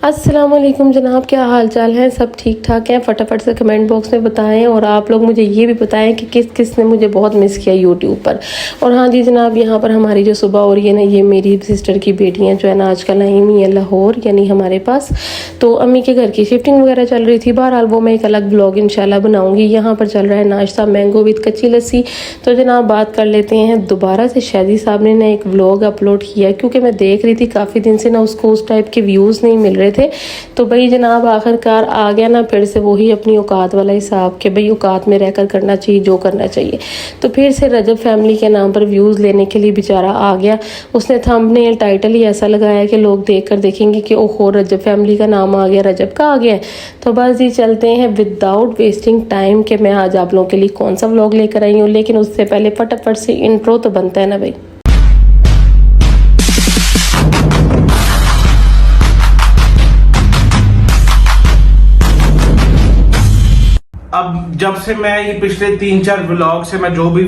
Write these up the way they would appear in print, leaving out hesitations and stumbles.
अस्सलामुअलैकुम जनाब, क्या हाल चाल है? सब ठीक ठाक हैं? फटाफट से कमेंट बॉक्स में बताएं और आप लोग मुझे ये भी बताएं कि किस किस ने मुझे बहुत मिस किया यूट्यूब पर। और हाँ जी जनाब, यहाँ पर हमारी जो सुबह हो रही है ना, ये मेरी सिस्टर की बेटियाँ जो है ना आजकल आई हुई है लाहौर यानी हमारे पास। तो अम्मी के घर की शिफ्टिंग वगैरह चल रही थी। बहरहाल वो मैं एक अलग ब्लॉग इंशाल्लाह बनाऊँगी। यहाँ पर चल रहा है नाश्ता मैंगो विद कच्ची लस्सी। तो जनाब बात कर लेते हैं दोबारा से। शादी साहब ने एक व्लॉग अपलोड किया क्योंकि मैं देख रही थी काफ़ी दिन से ना उसको उस टाइप के व्यूज़ नहीं मिल रहे थे। तो भाई जनाब आखिरकार आ गया ना फिर से वही अपनी औकात वाला हिसाब कि भाई औकात में रहकर करना चाहिए जो करना चाहिए। तो फिर से रजब फैमिली के नाम पर व्यूज़ लेने के लिए बेचारा आ गया। उसने थंबनेल टाइटल ही ऐसा लगाया कि लोग देखकर देखेंगे कि ओहो रजब फैमिली का नाम आ गया, रजब का आ गया। तो बस ये चलते हैं विदाउट वेस्टिंग टाइम कि मैं आज आप लोगों के लिए कौन सा व्लॉग लेकर आई हूँ। लेकिन उससे पहले फटाफट से इंट्रो तो बनता है ना भाई। अब जब से मैं ये पिछले 3-4 व्लॉग से मैं जो भी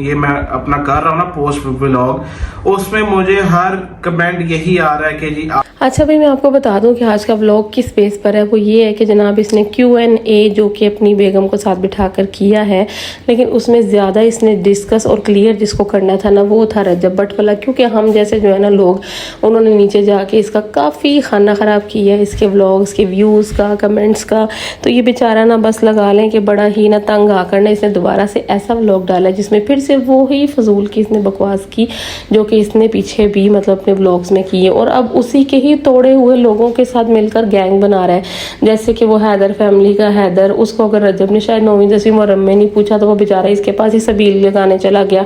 ये मैं अपना कर रहा हूँ ना पोस्ट व्लॉग, उसमें मुझे हर कमेंट यही आ रहा है कि जी अच्छा भाई मैं आपको बता दूं कि आज का व्लॉग किस बेस पर है। वो ये है कि जनाब इसने Q&A जो कि अपनी बेगम को साथ बिठाकर किया है, लेकिन उसमें ज़्यादा इसने डिस्कस और क्लियर जिसको करना था ना वो था रजब भट्ट वाला। क्योंकि हम जैसे जो है ना लोग, उन्होंने नीचे जाके इसका काफ़ी खाना ख़राब किया है, इसके व्लॉग्स के व्यूज़ का, कमेंट्स का। तो ये बेचारा ना बस लगा लें कि बड़ा ही ना तंग आकर ना इसने दोबारा से ऐसा व्लॉग डाला जिसमें फिर से वो ही फजूल की इसने बकवास की जो कि इसने पीछे भी मतलब अपने व्लॉग्स में की है। और अब उसी के ही तोड़े हुए लोगों के साथ मिलकर गैंग बना रहा है। जैसे कि वो हैदर फैमिली का हैदर, उसको अगर रजब ने शायद 9वीं 10वीं मुहर्रम में नहीं पूछा तो वो बेचारा इसके पास ही सबील लगाने चला गया।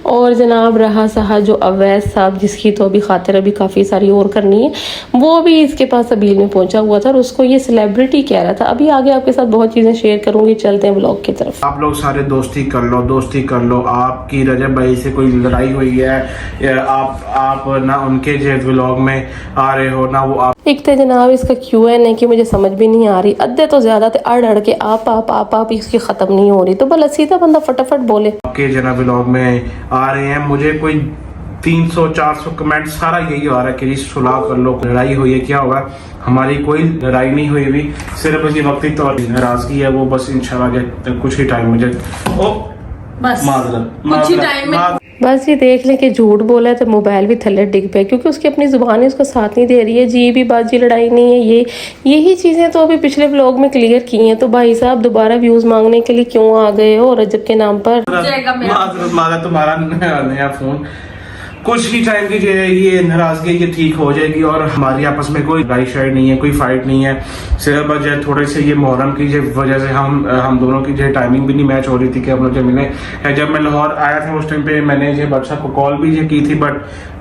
और जनाब रहा सहा जो अवैस साहब, जिसकी तो अभी खातिर अभी काफ़ी सारी और करनी है, वो भी इसके पास सबील में पहुंचा हुआ था और उसको ये सेलिब्रिटी कह रहा था। अभी आगे आपके साथ बहुत चीज़ें शेयर करूंगी। चलते हैं व्लॉग की तरफ। आप लोग सारे दोस्ती कर लो। आपकी रजब भाई से कोई लड़ाई हुई है या आप ना उनके जो व्लॉग में आ रहे हो ना वो आप एक तो जनाब इसका Q&A कि मुझे समझ भी नहीं आ रही। अद्धे तो ज्यादा थे अड़ के आप इसकी खत्म नहीं हो रही। तो भला सीधा बंदा फटाफट बोले। आपके जना व्लॉग में आ रहे हैं। मुझे कोई 300-400 कमेंट सारा यही आ रहा है कि जी सुलह कर लो, लड़ाई हुई है, क्या होगा। हमारी कोई लड़ाई नहीं हुई हुई, सिर्फ बस ये वक्ती तौर नाराजगी है। वो बस इंशाल्लाह कुछ ही टाइम मुझे बस कुछ ही टाइम में बस ये देख लें कि झूठ बोला है तो मोबाइल भी थल्ले डिग पे, क्योंकि उसकी अपनी जुबान है उसका साथ नहीं दे रही है। जी भी बाजी लड़ाई नहीं है। यही चीज़ें तो अभी पिछले व्लॉग में क्लियर की हैं। तो भाई साहब दोबारा व्यूज मांगने के लिए क्यों आ गए हो रजब के नाम पर? तुम्हारा नया फोन कुछ ही टाइम की जो है ये नाराजगी ये ठीक हो जाएगी और हमारी आपस में कोई लड़ाई शायद नहीं है, कोई फाइट नहीं है। सिर्फ जो है थोड़े से ये मुहर्रम की वजह से हम दोनों की जो टाइमिंग भी नहीं मैच हो रही थी कि हम लोग जब मिले है। जब मैं लाहौर आया था उस टाइम पे मैंने जो भट्ट साहब को कॉल भी की थी, बट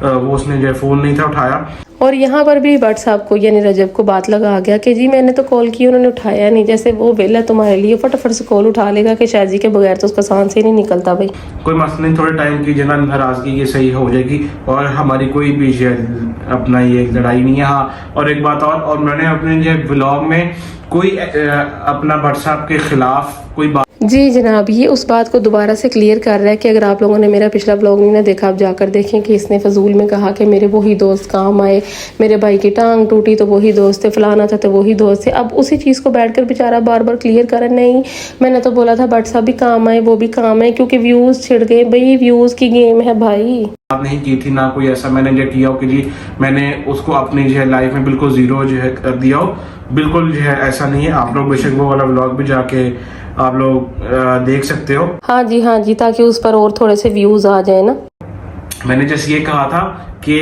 वो उसने जो फ़ोन नहीं था उठाया। और यहाँ पर भी भट्ट साहब को यानी रजब को बात लगा गया कि जी मैंने तो कॉल की, उन्होंने उठाया नहीं। जैसे वो वेला तुम्हारे लिए फटाफट से कॉल उठा लेगा कि शादी के बगैर तो उसका सांस ही नहीं निकलता भाई। कोई मसला नहीं, थोड़े टाइम की जना नाराजगी ये सही हो जाएगी और हमारी कोई भी अपना ये लड़ाई नहीं है। हाँ और एक बात और मैंने अपने जो व्लॉग में कोई अपना भट्ट साहब के खिलाफ कोई बात जी जनाब, ये उस बात को दोबारा से क्लियर कर रहा है कि अगर आप लोगों ने मेरा पिछला व्लॉग नहीं ना देखा, आप जाकर देखें कि इसने फजूल में कहा कि मेरे वही दोस्त काम आए, मेरे भाई की टांग टूटी तो वही दोस्त थे, फलाना था तो वही दोस्त थे। अब उसी चीज़ को बैठकर बेचारा बार बार क्लियर कर, नहीं मैंने तो बोला था भट्ट साहब भी काम आए, वो भी काम है, क्योंकि व्यूज़ छिड़ गए भाई। व्यूज़ की गेम है भाई। बात नहीं की थी ना कोई ऐसा मैंने जो किया हो कि जी मैंने उसको अपनी जो है लाइफ में बिल्कुल जीरो जो है कर दिया हो, बिल्कुल जो है ऐसा नहीं है। आप लोग बेशक वो वाला व्लॉग भी जाके आप लोग देख सकते हो। हाँ जी, ताकि उस पर और थोड़े से व्यूज आ जाए ना। मैंने जैसे ये कहा था कि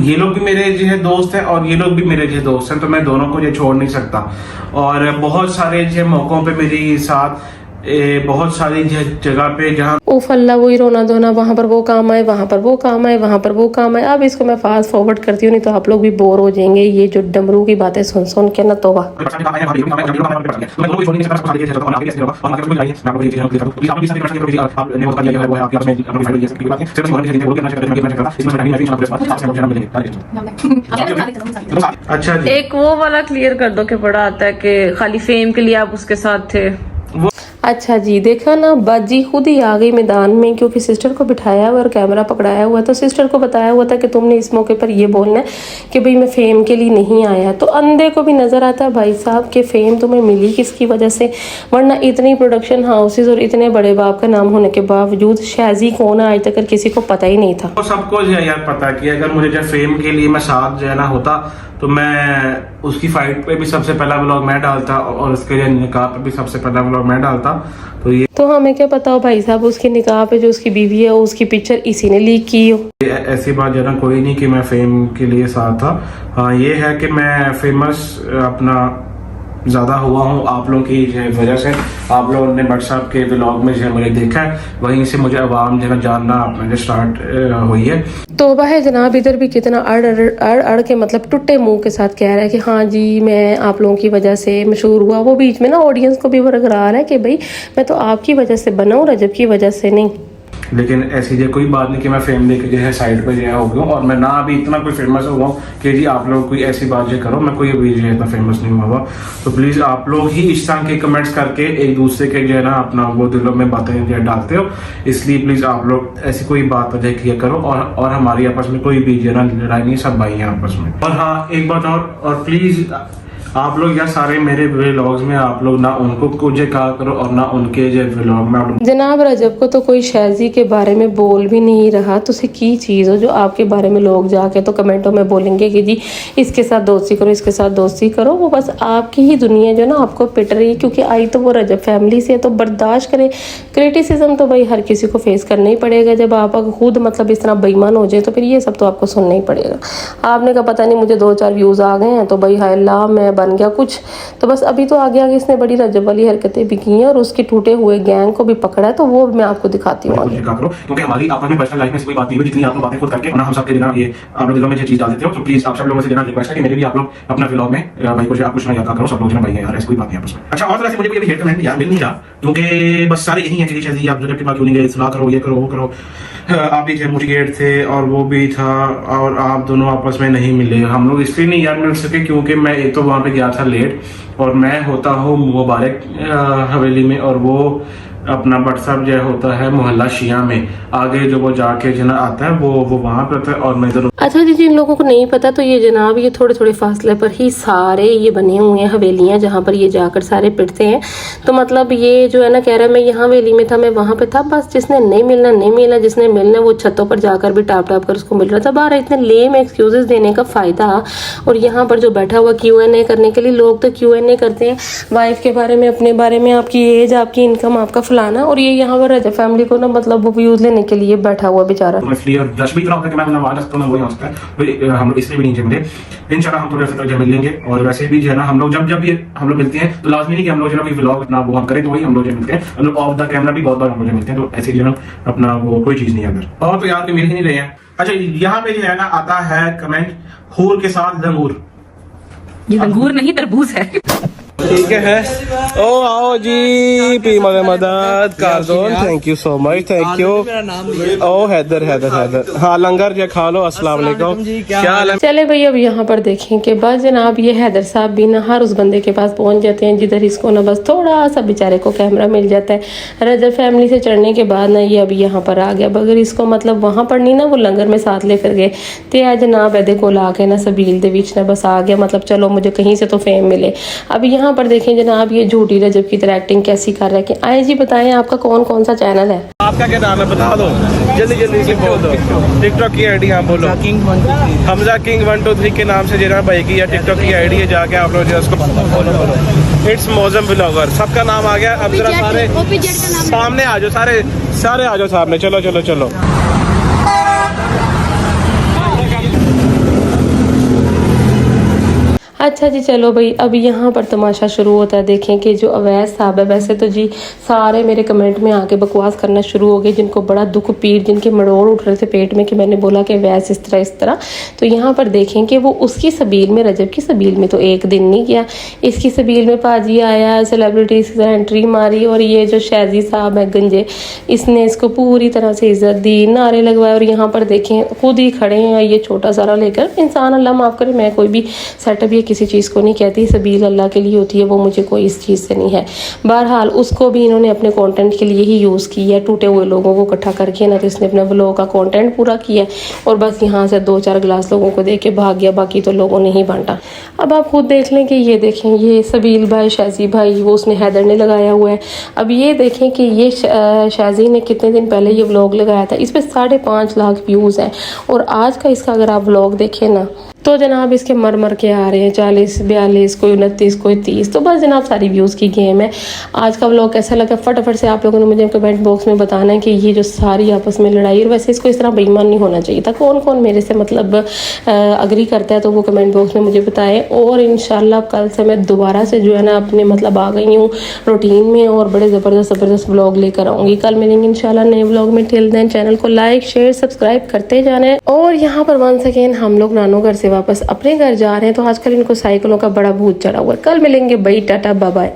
ये लोग भी मेरे जो है दोस्त हैं और ये लोग भी मेरे जो दोस्त हैं, तो मैं दोनों को जो छोड़ नहीं सकता। और बहुत सारे जो मौकों पे मेरे साथ बहुत सारी जगह पे जहाँ उफ अल्लाह वही रोना धोना, वहाँ पर वो काम आए, वहाँ पर वो काम आए, वहाँ पर वो काम आए। अब इसको मैं फास्ट फॉरवर्ड करती हूँ, नहीं तो आप लोग भी बोर हो जाएंगे ये जो डमरू की बातें सुन सुन के ना। तो अच्छा एक वो वाला क्लियर कर दो कि बड़ा आता है कि खाली फेम के लिए आप उसके साथ थे। अच्छा जी, देखा ना, बाजी खुद ही आ गई मैदान में, क्योंकि सिस्टर को बिठाया हुआ और कैमरा पकड़ाया हुआ, तो सिस्टर को बताया हुआ था कि तुमने इस मौके पर ये बोलना है कि भाई मैं फेम के लिए नहीं आया। तो अंधे को भी नजर आता है भाई साहब कि फेम तुम्हें मिली किसकी वजह से, वरना इतनी प्रोडक्शन हाउसेज और इतने बड़े बाप का नाम होने के बावजूद शाजी कौन है आज तक किसी को पता ही नहीं था। तो सबको जो है यार पता कि अगर मुझे जब फेम के लिए मैं साथ जो है ना होता तो मैं उसकी फाइट पे भी सबसे पहला व्लॉग मैं डालता और उसके लिए निकाह पे भी सबसे पहला व्लॉग मैं डालता। तो ये तो हमें क्या पता हो भाई साहब उसके निकाह पे जो उसकी बीवी है उसकी पिक्चर इसी ने लीक की हो। ऐसी बात जो है ना कोई नहीं कि मैं फेम के लिए साथ था। हाँ ये है कि मैं फेमस अपना ज्यादा हुआ हूँ आप लोगों की वजह से। आप लोगों ने व्हाट्सएप के व्लॉग में जो है मुझे देखा है, वहीं से मुझे आवाम जो है जानना मुझे स्टार्ट हुई है। तोबा है जनाब, इधर भी कितना अड़ के मतलब टुट्टे मुंह के साथ कह रहा है कि हाँ जी मैं आप लोगों की वजह से मशहूर हुआ। वो बीच में ना ऑडियंस को भी बरकरार है कि भाई मैं तो आपकी वजह से बना हूँ, रजब की वजह से नहीं। लेकिन ऐसी जो कोई बात नहीं कि मैं फेम लेके जो है साइड पे जो है हो गया और मैं ना अभी इतना कोई फेमस हो गया कि जी आप लोग कोई ऐसी बात जो करो। मैं कोई अभी जो है इतना फेमस नहीं हुआ। तो प्लीज आप लोग ही इस तरह के कमेंट्स करके एक दूसरे के जो है ना अपना वो दिलों में बातें जो है डालते हो, इसलिए प्लीज आप लोग ऐसी कोई बात वजह किया करो। और हमारी आपस में कोई भी जो है ना लड़ाई नहीं, सब भाई हैं आपस में। और हाँ एक बात और प्लीज आप लोग यार सारे मेरे व्लॉग्स में आप लोग ना उनको कुछ कहा करो और ना उनके जो व्लॉग में आप जनाब रजब को तो कोई शाजी के बारे में बोल भी नहीं रहा। तो उसे की चीज़ हो जो आपके बारे में लोग जाके तो कमेंटों में बोलेंगे कि जी इसके साथ दोस्ती करो, इसके साथ दोस्ती करो। वो बस आपकी ही दुनिया जो ना आपको पिट रही है, क्योंकि आई तो वो रजब फैमिली से है। तो बर्दाश्त करे, क्रिटिसिज्म तो भाई हर किसी को फेस करना ही पड़ेगा। जब आप खुद मतलब इस तरह बेईमान हो जाए तो फिर ये सब तो आपको सुनना ही पड़ेगा। आपने कहा पता नहीं मुझे 2-4 व्यूज़ आ गए हैं तो भाई हाय अल्लाह मैं बन गया कुछ। तो बस अभी तो आगे आगे इसने बड़ी रजब वाली हरकतें भी की हैं और उसके टूटे हुए गैंग को भी पकड़ा है। तो वो मैं आपको दिखाती हूँ आगे। क्योंकि हमारी आपस में पर्सनल लाइफ में कोई बात नहीं हुई, जितनी आप लोग बातें खुद करके ना हम सबके देना ये आप लोग दिलों में जो चीज डाल देते हो। तो प्लीज आप सब लोगों से देना रिक्वेस्ट है कि मेरे भी आप लोग अपना व्लॉग में भाई को आप कुछ ना याद करो। सब लोग भाई यार ऐसी कोई बात नहीं आपस में। अच्छा और तरह से मुझे कोई हेट कमेंट यार मिल नहीं रहा, क्योंकि बस सारे यही है कि शायद आप जगह के बाद क्यों नहीं गए, सुना करो, ये करो, वो करो। आप भी थे मोटिवेट थे और वो भी था और आप दोनों आपस में नहीं मिले। हम लोग इसलिए नहीं यार मिल सके क्योंकि मैं एक तो वहां पे गया था लेट और मैं होता हूँ मुबारक हवेली में और वो अपना व्हाट्सएप जो होता है मोहल्ला शिया में आगे जो वो जाके जना आता है वो वहां पे होता है और मैं इधर। अच्छा जी, जिन लोगों को नहीं पता तो ये जनाब ये थोड़े थोड़े फासले पर ही सारे ये बने हुए हैं हवेलियां जहाँ पर ये जाकर सारे पिटते हैं। तो मतलब ये जो है ना कह रहा है मैं यहाँ हवेली में था, मैं वहां पे था, बस जिसने नहीं मिलना नहीं मिलना, जिसने मिलना वो छतों पर जाकर भी टाप टाप कर उसको मिल रहा था। बाहर इतने लेम एक्सक्यूजेस देने का फायदा। और यहाँ पर जो बैठा हुआ Q&A करने के लिए लोग तो Q&A करते हैं वाइफ के बारे में, अपने बारे में, आपकी एज, आपकी इनकम, आपका फलाना। और ये यहाँ पर रजब फैमिली को ना मतलब वो व्यूज लेने के लिए बैठा हुआ बेचारा। हम लोग इसलिए भी नहीं मिले, इंशाल्लाह हम थोड़े से मिल लेंगे। और वैसे भी जो है ना हम लोग जब ये हम लोग मिलते हैं तो लाजमी नहीं कि हम लोग जो है व्लॉग अपना वो हम करें, तो वही हम लोग जो मिलते हैं। हम लोग ऑफ द कैमरा भी बहुत बार हम लोग मिलते हैं। तो ऐसे जो है ना अपना वो कोई चीज नहीं है अगर और तो यार कोई मिल ही नहीं रहे हैं। अच्छा यहाँ पे जो है ना आता है कमेंट हूर के साथ लंगूर। ये लंगूर नहीं तरबूज है। ठीक है ओ आओ जी पी मदद कर दो। Thank you so much, thank you. ओ हैदर हाँ लंगर जो खा लो। अस्सलाम वालेकुम, क्या हाल है? चले भाई अब यहाँ पर देखें कि बस जनाब ये हैदर साहब भी ना हर उस बंदे के पास पहुंच जाते हैं जिधर इसको ना बस थोड़ा सा बेचारे को कैमरा मिल जाता है। रजब फैमिली से चढ़ने के बाद ना ये अभी यहाँ पर आ गया। अगर इसको मतलब वहां पर नहीं ना वो लंगर में साथ लेकर गए तो आज जनाब ऐदे को ला के ना सबील दे विच ना बस आ गया, मतलब चलो मुझे कहीं से तो फेम मिले। अब यहाँ पर देखें जनाब ये झूठी रजब की तरह एक्टिंग कैसी कर रहा है। कि आए जी बताएं आपका कौन कौन सा चैनल है? आपका क्या नाम है बता दो जल्दी जल्दी बोल दो। टिकटॉक की आईडी आप बोलो। हमजा किंग 123 के नाम से जनाब भाई की या टिकटॉक की आईडी है, जाके आप लोग उसको फॉलो करो। इट्स मौजम ब्लॉगर, सबका नाम आ गया। अब जरा सारे सामने आ जाओ, सारे आ जाओ सामने। चलो चलो चलो। अच्छा जी चलो भाई अब यहाँ पर तमाशा शुरू होता है। देखें कि जो अवैस साहब है, वैसे तो जी सारे मेरे कमेंट में आके बकवास करना शुरू हो गए, जिनको बड़ा दुख पीड़, जिनके मड़ोड़ उठ रहे थे पेट में कि मैंने बोला कि अवैस इस तरह। तो यहाँ पर देखें कि वो उसकी सबील में, रजब की सबील में तो एक दिन नहीं गया, इसकी सबील में पाजी आया, सेलिब्रिटीज की तरह एंट्री मारी। और ये जो शाजी साहब है गंजे, इसने इसको पूरी तरह से इज्जत दी, नारे लगवाए। और यहाँ पर देखें खुद ही खड़े हैं ये छोटा सारा लेकर। इंसान अल्लाह माफ़ करे, मैं कोई भी सेटअप ये किसी चीज़ को नहीं कहती, सबील अल्लाह के लिए होती है, वो मुझे कोई इस चीज़ से नहीं है। बहरहाल उसको भी इन्होंने अपने कंटेंट के लिए ही यूज़ किया है, टूटे हुए लोगों को इकट्ठा करके ना, तो इसने अपने व्लॉग का कंटेंट पूरा किया और बस यहाँ से 2-4 गिलास लोगों को दे के भाग गया, बाकी तो लोगों ने ही बांटा। अब आप खुद देख लें कि ये देखें, ये सबील भाई, शाजी भाई, वो उसने हैदर ने लगाया हुआ है। अब ये देखें कि ये शाजी ने कितने दिन पहले ये व्लॉग लगाया था, इस पर 5.5 लाख व्यूज़ हैं और आज का इसका अगर आप व्लॉग देखें ना तो जनाब इसके मर के आ रहे हैं 40, 42, कोई 29, कोई 30। तो बस जनाब सारी व्यूज़ की गेम है। आज का व्लॉग कैसा लगा फटाफट से आप लोगों ने मुझे कमेंट बॉक्स में बताना है कि ये जो सारी आपस में लड़ाई, और वैसे इसको इस तरह बेईमान नहीं होना चाहिए था। कौन कौन मेरे से मतलब अग्री करता है तो वो कमेंट बॉक्स में मुझे बताएं। और इंशाल्लाह कल से मैं दोबारा से जो है ना अपने मतलब आ गई हूँ रूटीन में और बड़े ज़बरदस्त व्लॉग लेकर आऊँगी। कल मिलेंगे इंशाल्लाह नए व्लॉग में। टिल देन चैनल को लाइक शेयर सब्सक्राइब करते जाना है। और यहाँ पर वंस अगेन हम लोग नानो घर से वापस अपने घर जा रहे हैं, तो आजकल इनको साइकिलों का बड़ा भूत चढ़ा हुआ है। कल मिलेंगे भाई, टाटा बाय बाय।